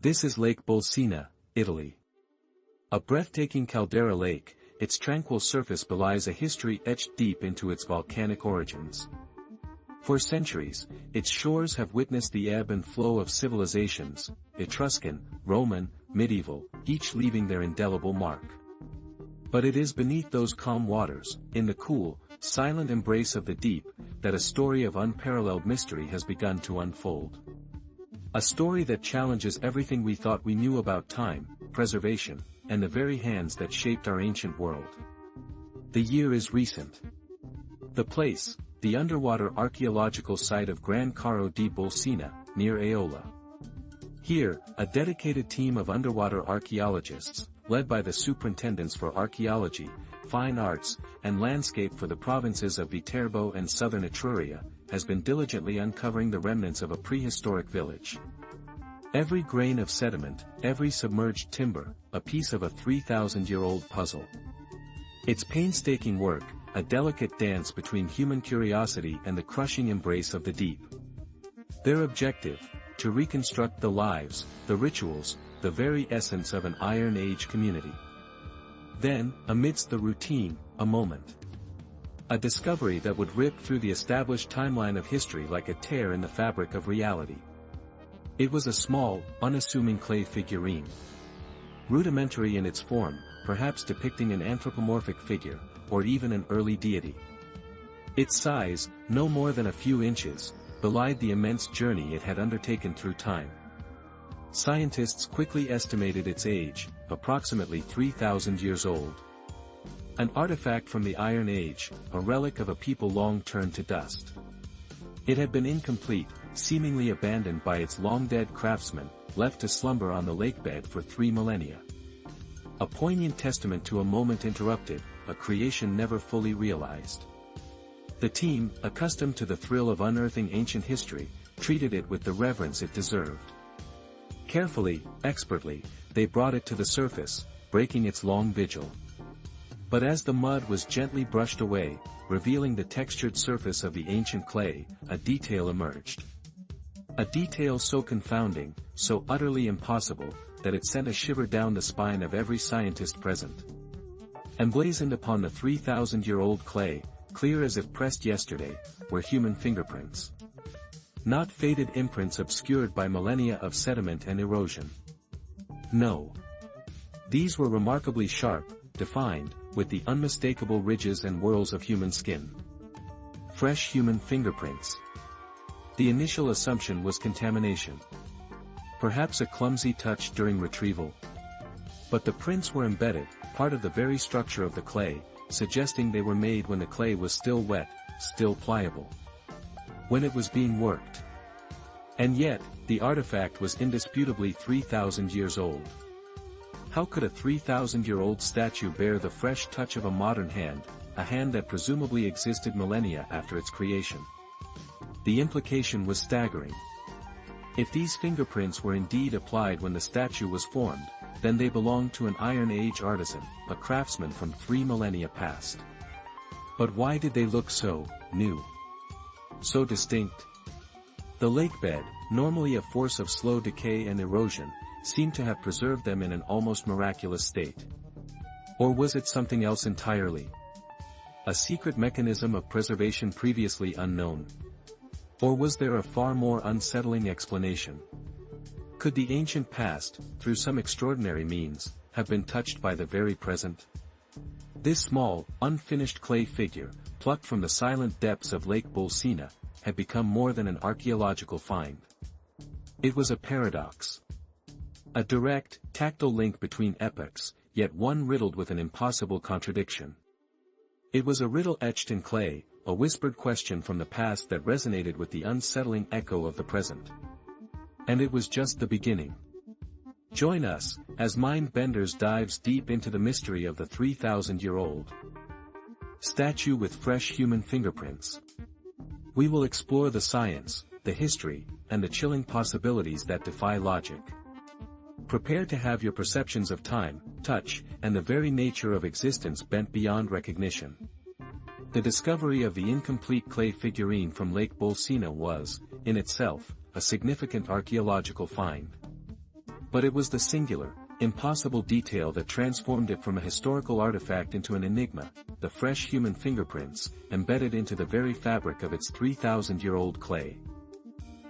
This is Lake Bolsena, Italy. A breathtaking caldera lake, its tranquil surface belies a history etched deep into its volcanic origins. For centuries, its shores have witnessed the ebb and flow of civilizations, Etruscan, Roman, medieval, each leaving their indelible mark. But it is beneath those calm waters, in the cool, silent embrace of the deep, that a story of unparalleled mystery has begun to unfold. A story that challenges everything we thought we knew about time, preservation, and the very hands that shaped our ancient world. The year is recent. The place, the underwater archaeological site of Gran Caro di Bolsena, near Aola. Here, a dedicated team of underwater archaeologists, led by the superintendents for archaeology, fine arts, and landscape for the provinces of Viterbo and southern Etruria, has been diligently uncovering the remnants of a prehistoric village. Every grain of sediment, every submerged timber, a piece of a 3,000-year-old puzzle. It's painstaking work, a delicate dance between human curiosity and the crushing embrace of the deep. Their objective, to reconstruct the lives, the rituals, the very essence of an Iron Age community. Then, amidst the routine, a moment. A discovery that would rip through the established timeline of history like a tear in the fabric of reality. It was a small, unassuming clay figurine. Rudimentary in its form, perhaps depicting an anthropomorphic figure, or even an early deity. Its size, no more than a few inches, belied the immense journey it had undertaken through time. Scientists quickly estimated its age, approximately 3,000 years old. An artifact from the Iron Age, a relic of a people long turned to dust. It had been incomplete, seemingly abandoned by its long-dead craftsmen, left to slumber on the lakebed for 3 millennia. A poignant testament to a moment interrupted, a creation never fully realized. The team, accustomed to the thrill of unearthing ancient history, treated it with the reverence it deserved. Carefully, expertly, they brought it to the surface, breaking its long vigil. But as the mud was gently brushed away, revealing the textured surface of the ancient clay, a detail emerged. A detail so confounding, so utterly impossible, that it sent a shiver down the spine of every scientist present. Emblazoned upon the 3,000-year-old clay, clear as if pressed yesterday, were human fingerprints. Not faded imprints obscured by millennia of sediment and erosion. No. These were remarkably sharp, defined, with the unmistakable ridges and whorls of human skin. Fresh human fingerprints. The initial assumption was contamination. Perhaps a clumsy touch during retrieval. But the prints were embedded, part of the very structure of the clay, suggesting they were made when the clay was still wet, still pliable. When it was being worked. And yet, the artifact was indisputably 3,000 years old. How could a 3,000-year-old statue bear the fresh touch of a modern hand, a hand that presumably existed millennia after its creation? The implication was staggering. If these fingerprints were indeed applied when the statue was formed, then they belonged to an Iron Age artisan, a craftsman from 3 millennia past. But why did they look so new? So distinct? The lakebed, normally a force of slow decay and erosion, seemed to have preserved them in an almost miraculous state. Or was it something else entirely? A secret mechanism of preservation previously unknown? Or was there a far more unsettling explanation? Could the ancient past, through some extraordinary means, have been touched by the very present? This small, unfinished clay figure, plucked from the silent depths of Lake Bolsena, had become more than an archaeological find. It was a paradox. A direct, tactile link between epochs, yet one riddled with an impossible contradiction. It was a riddle etched in clay, a whispered question from the past that resonated with the unsettling echo of the present. And it was just the beginning. Join us, as Mind-Benders dives deep into the mystery of the 3,000-year-old statue with fresh human fingerprints. We will explore the science, the history, and the chilling possibilities that defy logic. Prepare to have your perceptions of time, touch, and the very nature of existence bent beyond recognition. The discovery of the incomplete clay figurine from Lake Bolsena was, in itself, a significant archaeological find. But it was the singular, impossible detail that transformed it from a historical artifact into an enigma, the fresh human fingerprints, embedded into the very fabric of its 3,000-year-old clay.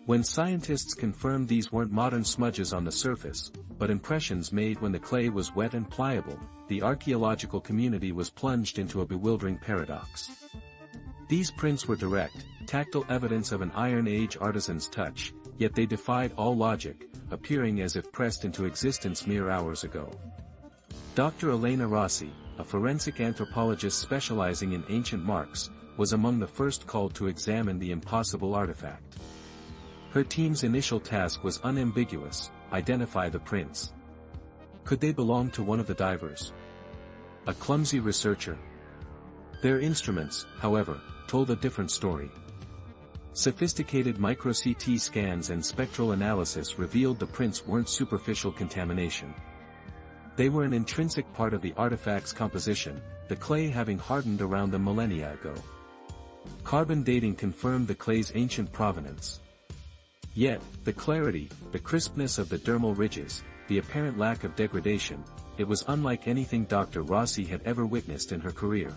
When scientists confirmed these weren't modern smudges on the surface, but impressions made when the clay was wet and pliable, the archaeological community was plunged into a bewildering paradox. These prints were direct, tactile evidence of an Iron Age artisan's touch, yet they defied all logic, appearing as if pressed into existence mere hours ago. Dr. Elena Rossi, a forensic anthropologist specializing in ancient marks, was among the first called to examine the impossible artifact. Her team's initial task was unambiguous: identify the prints. Could they belong to one of the divers? A clumsy researcher? Their instruments, however, told a different story. Sophisticated micro-CT scans and spectral analysis revealed the prints weren't superficial contamination. They were an intrinsic part of the artifact's composition, the clay having hardened around them millennia ago. Carbon dating confirmed the clay's ancient provenance. Yet, the clarity, the crispness of the dermal ridges, the apparent lack of degradation, it was unlike anything Dr. Rossi had ever witnessed in her career.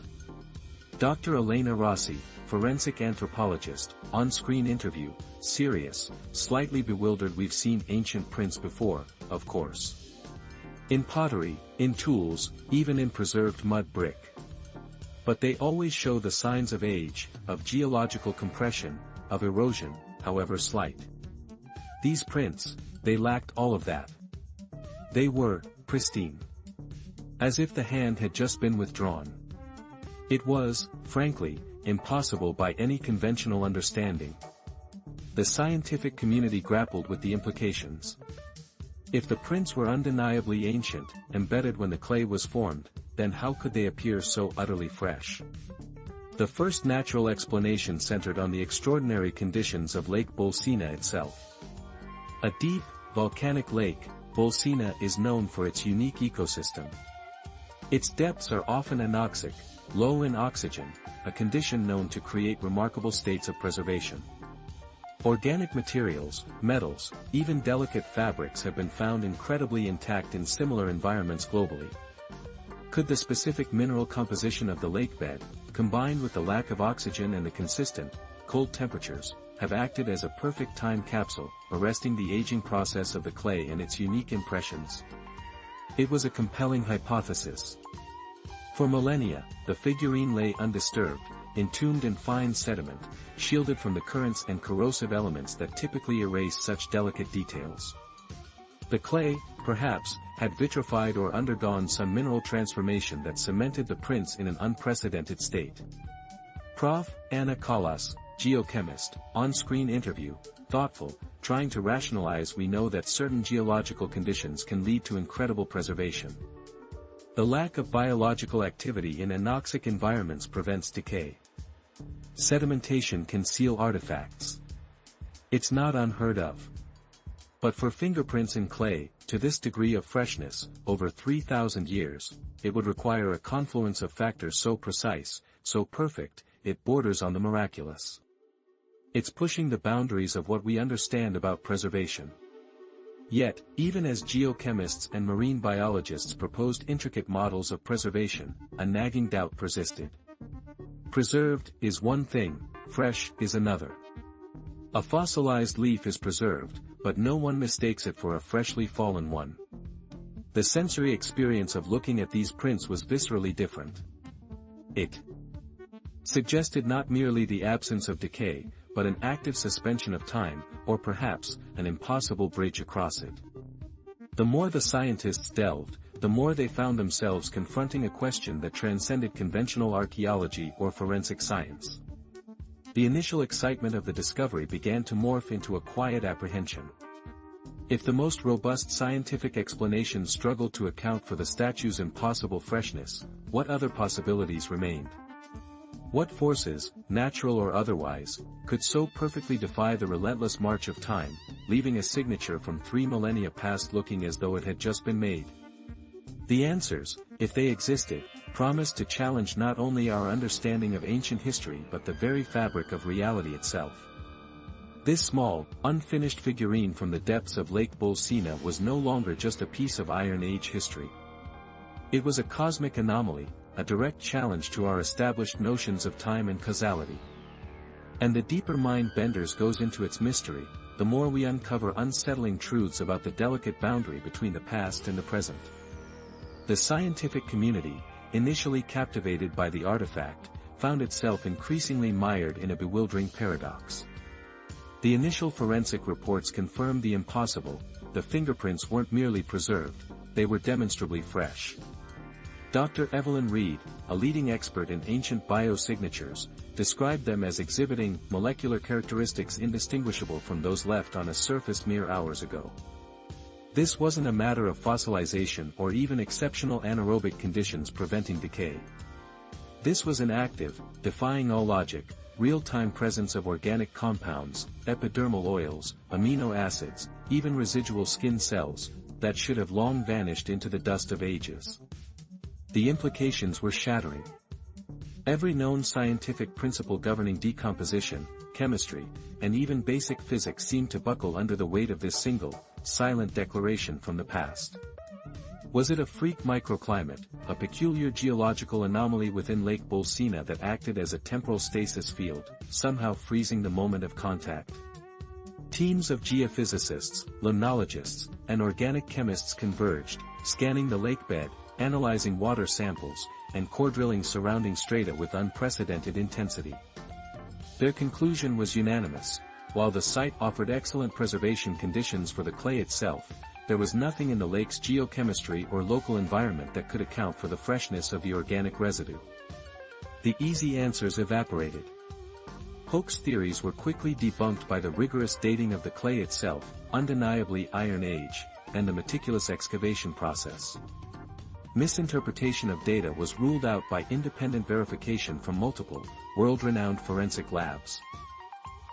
Dr. Elena Rossi, forensic anthropologist, on-screen interview, serious, slightly bewildered. We've seen ancient prints before, of course. In pottery, in tools, even in preserved mud brick. But they always show the signs of age, of geological compression, of erosion, however slight. These prints, they lacked all of that. They were pristine. As if the hand had just been withdrawn. It was, frankly, impossible by any conventional understanding. The scientific community grappled with the implications. If the prints were undeniably ancient, embedded when the clay was formed, then how could they appear so utterly fresh? The first natural explanation centered on the extraordinary conditions of Lake Bolsena itself. A deep, volcanic lake, Bolsena is known for its unique ecosystem. Its depths are often anoxic, low in oxygen, a condition known to create remarkable states of preservation. Organic materials, metals, even delicate fabrics have been found incredibly intact in similar environments globally. Could the specific mineral composition of the lakebed, combined with the lack of oxygen and the consistent, cold temperatures, have acted as a perfect time capsule, arresting the aging process of the clay and its unique impressions? It was a compelling hypothesis. For millennia, the figurine lay undisturbed, entombed in fine sediment, shielded from the currents and corrosive elements that typically erase such delicate details. The clay, perhaps, had vitrified or undergone some mineral transformation that cemented the prints in an unprecedented state. Prof. Anna Callas, geochemist, on-screen interview, thoughtful, trying to rationalize. We know that certain geological conditions can lead to incredible preservation. The lack of biological activity in anoxic environments prevents decay. Sedimentation can seal artifacts. It's not unheard of. But for fingerprints in clay, to this degree of freshness, over 3,000 years, it would require a confluence of factors so precise, so perfect, it borders on the miraculous. It's pushing the boundaries of what we understand about preservation. Yet, even as geochemists and marine biologists proposed intricate models of preservation, a nagging doubt persisted. Preserved is one thing, fresh is another. A fossilized leaf is preserved, but no one mistakes it for a freshly fallen one. The sensory experience of looking at these prints was viscerally different. It suggested not merely the absence of decay, but an active suspension of time, or perhaps, an impossible bridge across it. The more the scientists delved, the more they found themselves confronting a question that transcended conventional archaeology or forensic science. The initial excitement of the discovery began to morph into a quiet apprehension. If the most robust scientific explanations struggled to account for the statue's impossible freshness, what other possibilities remained? What forces, natural or otherwise, could so perfectly defy the relentless march of time, leaving a signature from 3 millennia past looking as though it had just been made? The answers, if they existed, promised to challenge not only our understanding of ancient history but the very fabric of reality itself. This small, unfinished figurine from the depths of Lake Bolsena was no longer just a piece of Iron Age history. It was a cosmic anomaly, a direct challenge to our established notions of time and causality. And the deeper mind benders goes into its mystery, the more we uncover unsettling truths about the delicate boundary between the past and the present. The scientific community, initially captivated by the artifact, found itself increasingly mired in a bewildering paradox. The initial forensic reports confirmed the impossible: the fingerprints weren't merely preserved, they were demonstrably fresh. Dr. Evelyn Reed, a leading expert in ancient biosignatures, described them as exhibiting molecular characteristics indistinguishable from those left on a surface mere hours ago. This wasn't a matter of fossilization or even exceptional anaerobic conditions preventing decay. This was an active, defying all logic, real-time presence of organic compounds, epidermal oils, amino acids, even residual skin cells, that should have long vanished into the dust of ages. The implications were shattering. Every known scientific principle governing decomposition, chemistry, and even basic physics seemed to buckle under the weight of this single, silent declaration from the past. Was it a freak microclimate, a peculiar geological anomaly within Lake Bolsena that acted as a temporal stasis field, somehow freezing the moment of contact? Teams of geophysicists, limnologists, and organic chemists converged, scanning the lakebed, analyzing water samples, and core drilling surrounding strata with unprecedented intensity. Their conclusion was unanimous: while the site offered excellent preservation conditions for the clay itself, there was nothing in the lake's geochemistry or local environment that could account for the freshness of the organic residue. The easy answers evaporated. Hoax theories were quickly debunked by the rigorous dating of the clay itself, undeniably Iron Age, and the meticulous excavation process. Misinterpretation of data was ruled out by independent verification from multiple, world-renowned forensic labs.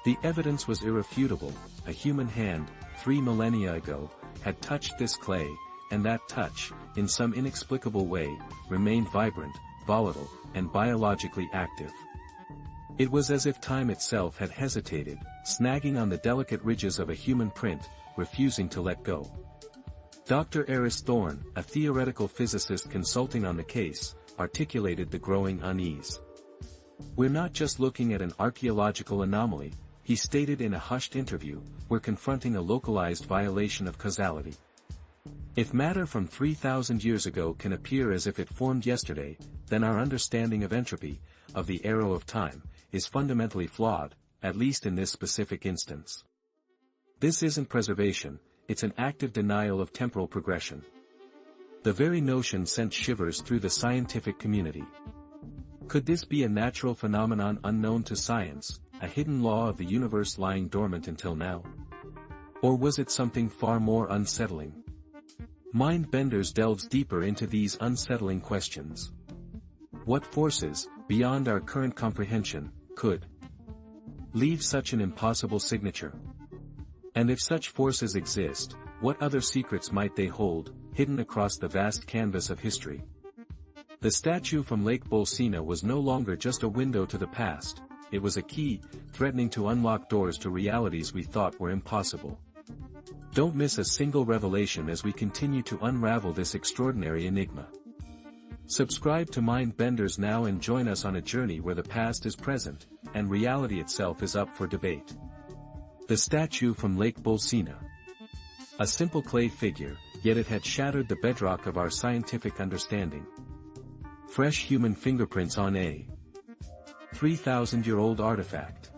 The evidence was irrefutable: a human hand, 3 millennia ago, had touched this clay, and that touch, in some inexplicable way, remained vibrant, volatile, and biologically active. It was as if time itself had hesitated, snagging on the delicate ridges of a human print, refusing to let go. Dr. Eris Thorne, a theoretical physicist consulting on the case, articulated the growing unease. "We're not just looking at an archaeological anomaly," he stated in a hushed interview, "we're confronting a localized violation of causality. If matter from 3,000 years ago can appear as if it formed yesterday, then our understanding of entropy, of the arrow of time, is fundamentally flawed, at least in this specific instance. This isn't preservation, it's an active denial of temporal progression." The very notion sent shivers through the scientific community. Could this be a natural phenomenon unknown to science, a hidden law of the universe lying dormant until now? Or was it something far more unsettling? Mindbenders delves deeper into these unsettling questions. What forces, beyond our current comprehension, could leave such an impossible signature? And if such forces exist, what other secrets might they hold, hidden across the vast canvas of history? The statue from Lake Bolsena was no longer just a window to the past, it was a key, threatening to unlock doors to realities we thought were impossible. Don't miss a single revelation as we continue to unravel this extraordinary enigma. Subscribe to Mindbenders now and join us on a journey where the past is present, and reality itself is up for debate. The statue from Lake Bolsena. A simple clay figure, yet it had shattered the bedrock of our scientific understanding. Fresh human fingerprints on a 3,000-year-old artifact.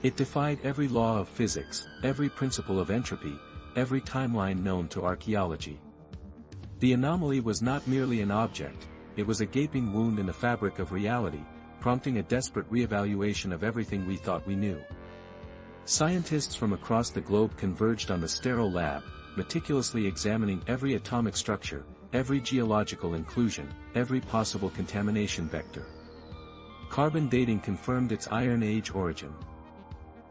It defied every law of physics, every principle of entropy, every timeline known to archaeology. The anomaly was not merely an object, it was a gaping wound in the fabric of reality, prompting a desperate reevaluation of everything we thought we knew. Scientists from across the globe converged on the sterile lab, meticulously examining every atomic structure, every geological inclusion, every possible contamination vector. Carbon dating confirmed its Iron Age origin.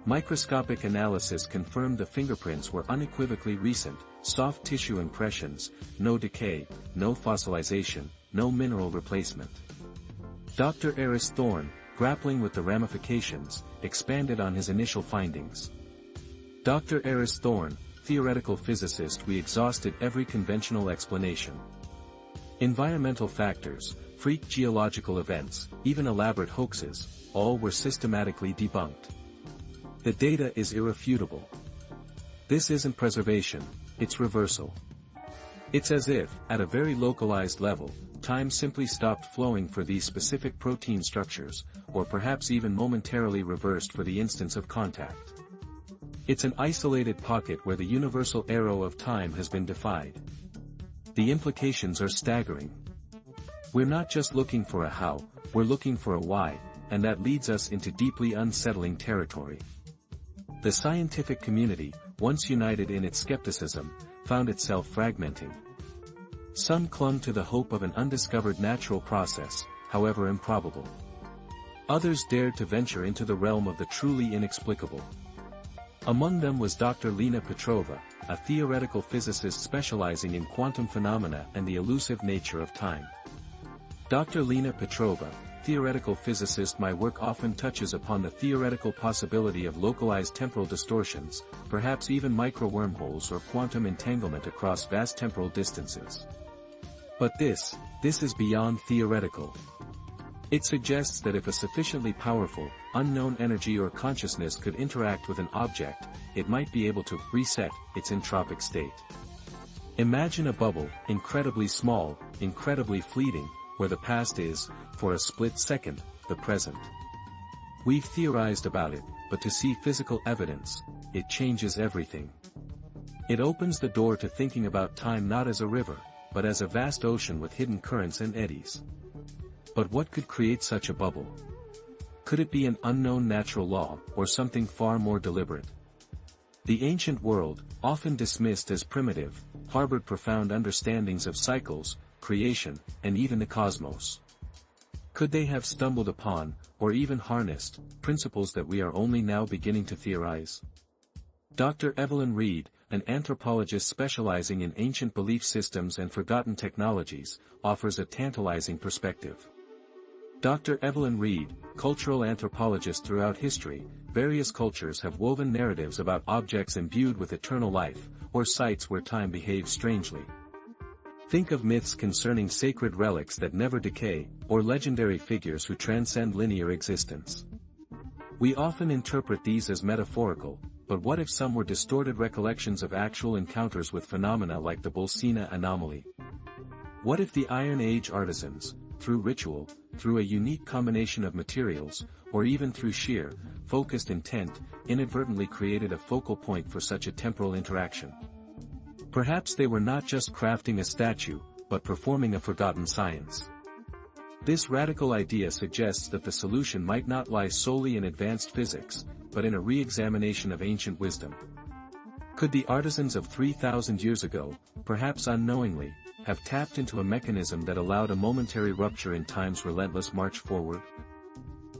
Microscopic analysis confirmed the fingerprints were unequivocally recent, soft tissue impressions, no decay, no fossilization, no mineral replacement. Dr. Eris Thorne, grappling with the ramifications, expanded on his initial findings. Dr. Eris Thorne, theoretical physicist. We exhausted every conventional explanation. Environmental factors, freak geological events, even elaborate hoaxes, all were systematically debunked. The data is irrefutable. This isn't preservation, it's reversal. It's as if, at a very localized level, time simply stopped flowing for these specific protein structures, or perhaps even momentarily reversed for the instance of contact. It's an isolated pocket where the universal arrow of time has been defied. The implications are staggering. We're not just looking for a how, we're looking for a why, and that leads us into deeply unsettling territory. The scientific community, once united in its skepticism, found itself fragmenting. Some clung to the hope of an undiscovered natural process, however improbable. Others dared to venture into the realm of the truly inexplicable. Among them was Dr. Lena Petrova, a theoretical physicist specializing in quantum phenomena and the elusive nature of time. Dr. Lena Petrova, theoretical physicist. My work often touches upon the theoretical possibility of localized temporal distortions, perhaps even micro-wormholes or quantum entanglement across vast temporal distances. But this is beyond theoretical. It suggests that if a sufficiently powerful, unknown energy or consciousness could interact with an object, it might be able to reset its entropic state. Imagine a bubble, incredibly small, incredibly fleeting, where the past is, for a split second, the present. We've theorized about it, but to see physical evidence, it changes everything. It opens the door to thinking about time not as a river, but as a vast ocean with hidden currents and eddies. But what could create such a bubble? Could it be an unknown natural law, or something far more deliberate? The ancient world, often dismissed as primitive, harbored profound understandings of cycles, creation, and even the cosmos. Could they have stumbled upon, or even harnessed, principles that we are only now beginning to theorize? Dr. Evelyn Reed, an anthropologist specializing in ancient belief systems and forgotten technologies, offers a tantalizing perspective. Dr. Evelyn Reed, cultural anthropologist. Throughout history, various cultures have woven narratives about objects imbued with eternal life, or sites where time behaves strangely. Think of myths concerning sacred relics that never decay, or legendary figures who transcend linear existence. We often interpret these as metaphorical, but what if some were distorted recollections of actual encounters with phenomena like the Bolsena anomaly? What if the Iron Age artisans, through ritual, through a unique combination of materials, or even through sheer, focused intent, inadvertently created a focal point for such a temporal interaction? Perhaps they were not just crafting a statue, but performing a forgotten science. This radical idea suggests that the solution might not lie solely in advanced physics, but in a re-examination of ancient wisdom. Could the artisans of 3,000 years ago, perhaps unknowingly, have tapped into a mechanism that allowed a momentary rupture in time's relentless march forward?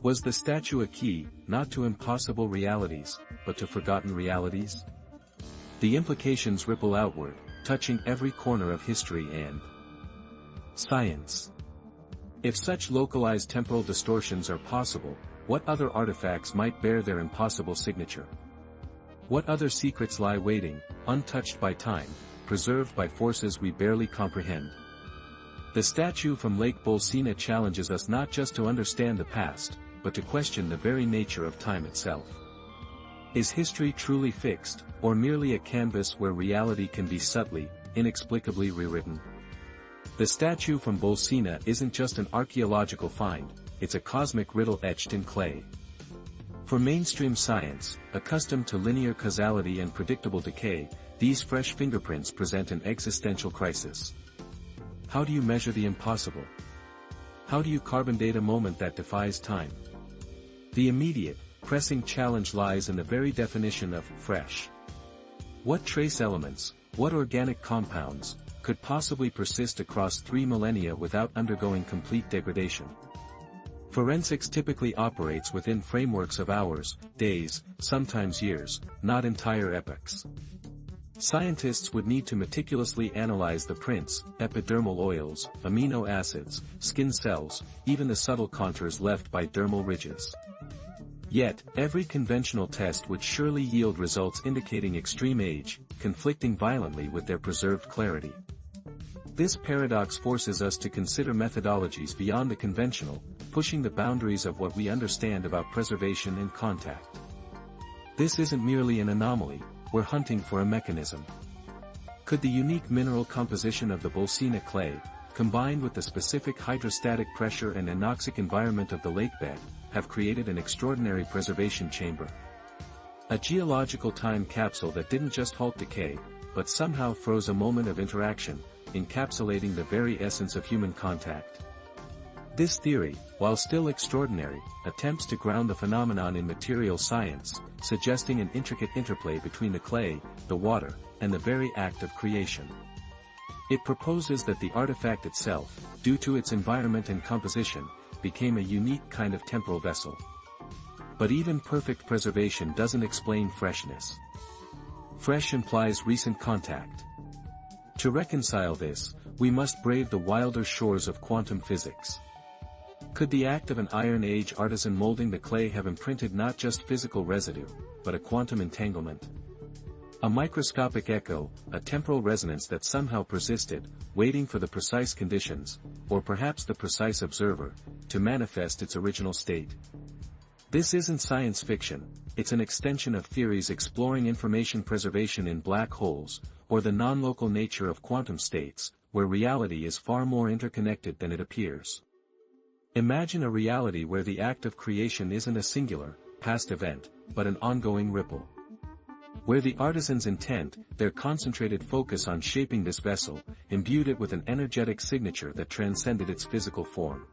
Was the statue a key, not to impossible realities, but to forgotten realities? The implications ripple outward, touching every corner of history and science. If such localized temporal distortions are possible, what other artifacts might bear their impossible signature? What other secrets lie waiting, untouched by time, preserved by forces we barely comprehend? The statue from Lake Bolsena challenges us not just to understand the past, but to question the very nature of time itself. Is history truly fixed, or merely a canvas where reality can be subtly, inexplicably rewritten? The statue from Bolsena isn't just an archaeological find, it's a cosmic riddle etched in clay. For mainstream science, accustomed to linear causality and predictable decay, these fresh fingerprints present an existential crisis. How do you measure the impossible? How do you carbon date a moment that defies time? The immediate, pressing challenge lies in the very definition of fresh. What trace elements, what organic compounds, could possibly persist across 3 millennia without undergoing complete degradation? Forensics typically operates within frameworks of hours, days, sometimes years, not entire epochs. Scientists would need to meticulously analyze the prints, epidermal oils, amino acids, skin cells, even the subtle contours left by dermal ridges. Yet, every conventional test would surely yield results indicating extreme age, conflicting violently with their preserved clarity. This paradox forces us to consider methodologies beyond the conventional, pushing the boundaries of what we understand about preservation and contact. This isn't merely an anomaly, we're hunting for a mechanism. Could the unique mineral composition of the Bolsena clay, combined with the specific hydrostatic pressure and anoxic environment of the lake bed, have created an extraordinary preservation chamber? A geological time capsule that didn't just halt decay, but somehow froze a moment of interaction, encapsulating the very essence of human contact. This theory, while still extraordinary, attempts to ground the phenomenon in material science, suggesting an intricate interplay between the clay, the water, and the very act of creation. It proposes that the artifact itself, due to its environment and composition, became a unique kind of temporal vessel. But even perfect preservation doesn't explain freshness. Fresh implies recent contact. To reconcile this, we must brave the wilder shores of quantum physics. Could the act of an Iron Age artisan molding the clay have imprinted not just physical residue, but a quantum entanglement? A microscopic echo, a temporal resonance that somehow persisted, waiting for the precise conditions, or perhaps the precise observer, to manifest its original state. This isn't science fiction, it's an extension of theories exploring information preservation in black holes, or the non-local nature of quantum states, where reality is far more interconnected than it appears. Imagine a reality where the act of creation isn't a singular, past event, but an ongoing ripple. Where the artisan's intent, their concentrated focus on shaping this vessel, imbued it with an energetic signature that transcended its physical form.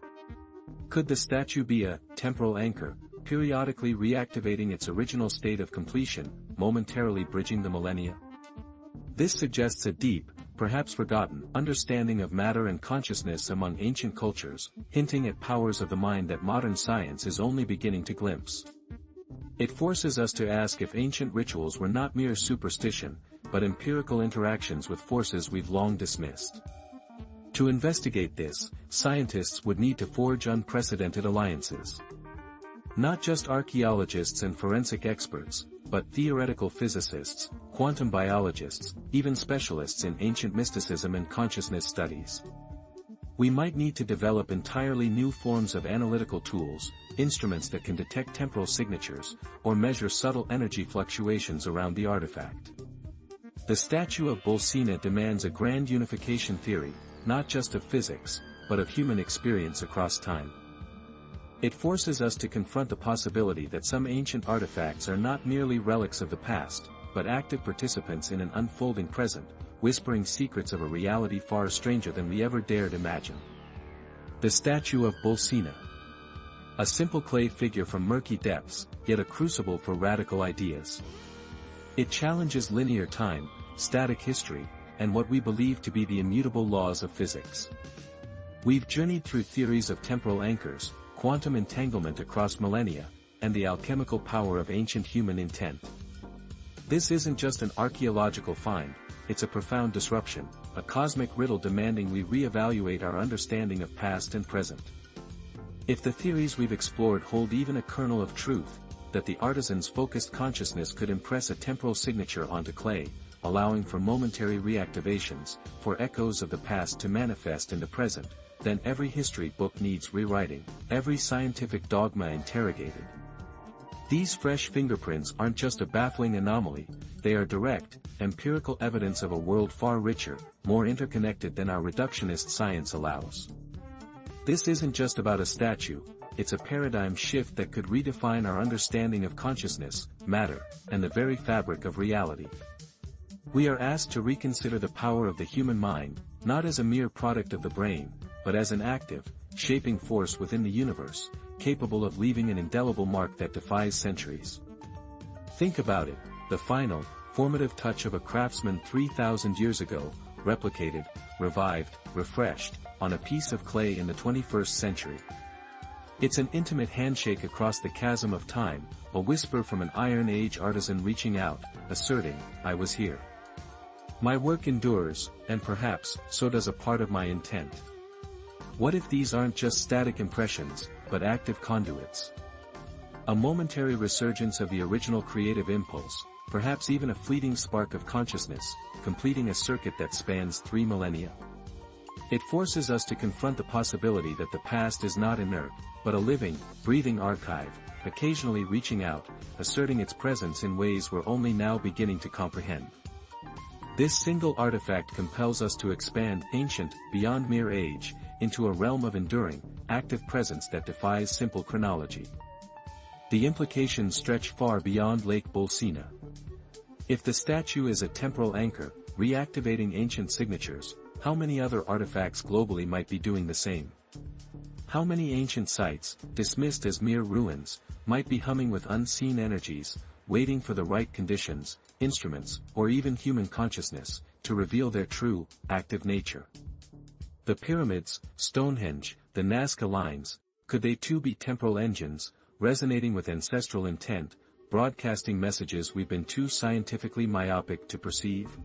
Could the statue be a temporal anchor, periodically reactivating its original state of completion, momentarily bridging the millennia? This suggests a deep, perhaps forgotten, understanding of matter and consciousness among ancient cultures, hinting at powers of the mind that modern science is only beginning to glimpse. It forces us to ask if ancient rituals were not mere superstition, but empirical interactions with forces we've long dismissed. To investigate this, scientists would need to forge unprecedented alliances. Not just archaeologists and forensic experts, but theoretical physicists, quantum biologists, even specialists in ancient mysticism and consciousness studies. We might need to develop entirely new forms of analytical tools, instruments that can detect temporal signatures, or measure subtle energy fluctuations around the artifact. The statue of Bolsena demands a grand unification theory, not just of physics, but of human experience across time. It forces us to confront the possibility that some ancient artifacts are not merely relics of the past, but active participants in an unfolding present, whispering secrets of a reality far stranger than we ever dared imagine. The statue of Bolsena. A simple clay figure from murky depths, yet a crucible for radical ideas. It challenges linear time, static history, and what we believe to be the immutable laws of physics. We've journeyed through theories of temporal anchors, quantum entanglement across millennia, and the alchemical power of ancient human intent. This isn't just an archaeological find, it's a profound disruption, a cosmic riddle demanding we re-evaluate our understanding of past and present. If the theories we've explored hold even a kernel of truth, that the artisan's focused consciousness could impress a temporal signature onto clay, allowing for momentary reactivations, for echoes of the past to manifest in the present, then every history book needs rewriting, every scientific dogma interrogated. These fresh fingerprints aren't just a baffling anomaly, they are direct, empirical evidence of a world far richer, more interconnected than our reductionist science allows. This isn't just about a statue, it's a paradigm shift that could redefine our understanding of consciousness, matter, and the very fabric of reality. We are asked to reconsider the power of the human mind, not as a mere product of the brain, but as an active, shaping force within the universe, capable of leaving an indelible mark that defies centuries. Think about it, the final, formative touch of a craftsman 3,000 years ago, replicated, revived, refreshed, on a piece of clay in the 21st century. It's an intimate handshake across the chasm of time, a whisper from an Iron Age artisan reaching out, asserting, "I was here. My work endures, and perhaps, so does a part of my intent." What if these aren't just static impressions, but active conduits? A momentary resurgence of the original creative impulse, perhaps even a fleeting spark of consciousness, completing a circuit that spans 3 millennia. It forces us to confront the possibility that the past is not inert, but a living, breathing archive, occasionally reaching out, asserting its presence in ways we're only now beginning to comprehend. This single artifact compels us to expand ancient, beyond mere age, into a realm of enduring, active presence that defies simple chronology. The implications stretch far beyond Lake Bolsena. If the statue is a temporal anchor, reactivating ancient signatures, how many other artifacts globally might be doing the same? How many ancient sites, dismissed as mere ruins, might be humming with unseen energies, waiting for the right conditions, instruments, or even human consciousness, to reveal their true, active nature? The pyramids, Stonehenge, the Nazca lines, could they too be temporal engines, resonating with ancestral intent, broadcasting messages we've been too scientifically myopic to perceive?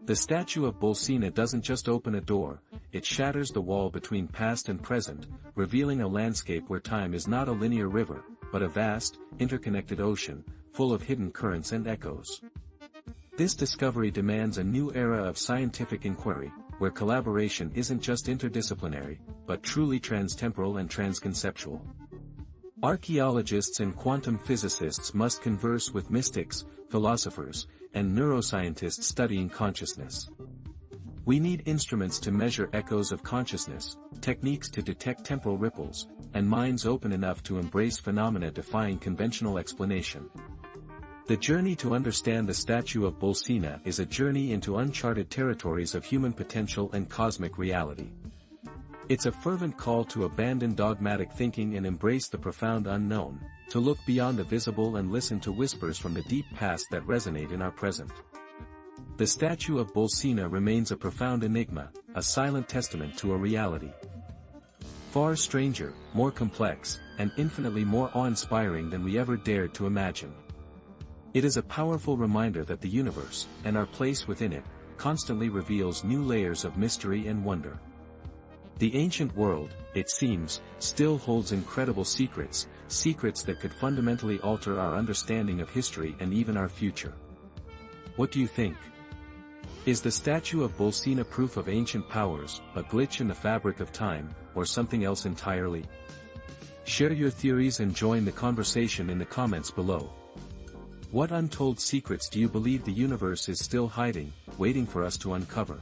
The statue of Bolsena doesn't just open a door, it shatters the wall between past and present, revealing a landscape where time is not a linear river, but a vast, interconnected ocean, full of hidden currents and echoes. This discovery demands a new era of scientific inquiry, where collaboration isn't just interdisciplinary, but truly transtemporal and transconceptual. Archaeologists and quantum physicists must converse with mystics, philosophers, and neuroscientists studying consciousness. We need instruments to measure echoes of consciousness, techniques to detect temporal ripples, and minds open enough to embrace phenomena defying conventional explanation. The journey to understand the statue of Bolsena is a journey into uncharted territories of human potential and cosmic reality. It's a fervent call to abandon dogmatic thinking and embrace the profound unknown, to look beyond the visible and listen to whispers from the deep past that resonate in our present. The statue of Bolsena remains a profound enigma, a silent testament to a reality far stranger, more complex, and infinitely more awe-inspiring than we ever dared to imagine. It is a powerful reminder that the universe, and our place within it, constantly reveals new layers of mystery and wonder. The ancient world, it seems, still holds incredible secrets, secrets that could fundamentally alter our understanding of history and even our future. What do you think? Is the statue of Bolsena proof of ancient powers, a glitch in the fabric of time, or something else entirely? Share your theories and join the conversation in the comments below. What untold secrets do you believe the universe is still hiding, waiting for us to uncover?